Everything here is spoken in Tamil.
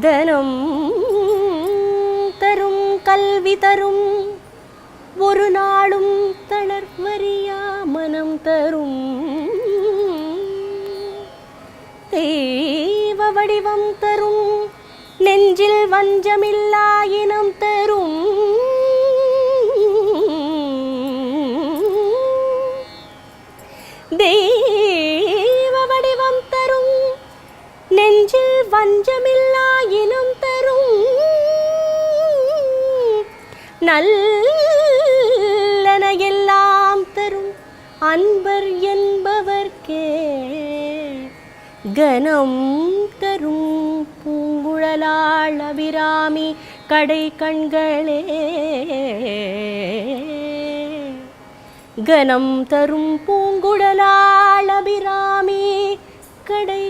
தனம் தரும் கல்வி தரும் ஒரு நாளும் தளர்வறியா மனம் தரும் தெய்வ வடிவம் தரும் நெஞ்சில் வஞ்சமில்லா இனம் தரும் தெய்வ வடிவம் தரும் நெஞ்சில் வஞ்சமில்லா இனம் தரும் நல்லன எல்லாம் தரும் அன்பர் என்பவர்க்கே கனம் தரும் பூங்குழலாள் அபிராமி கடை கண்களே கனம் தரும் பூங்குழலாள் அபிராமி கடை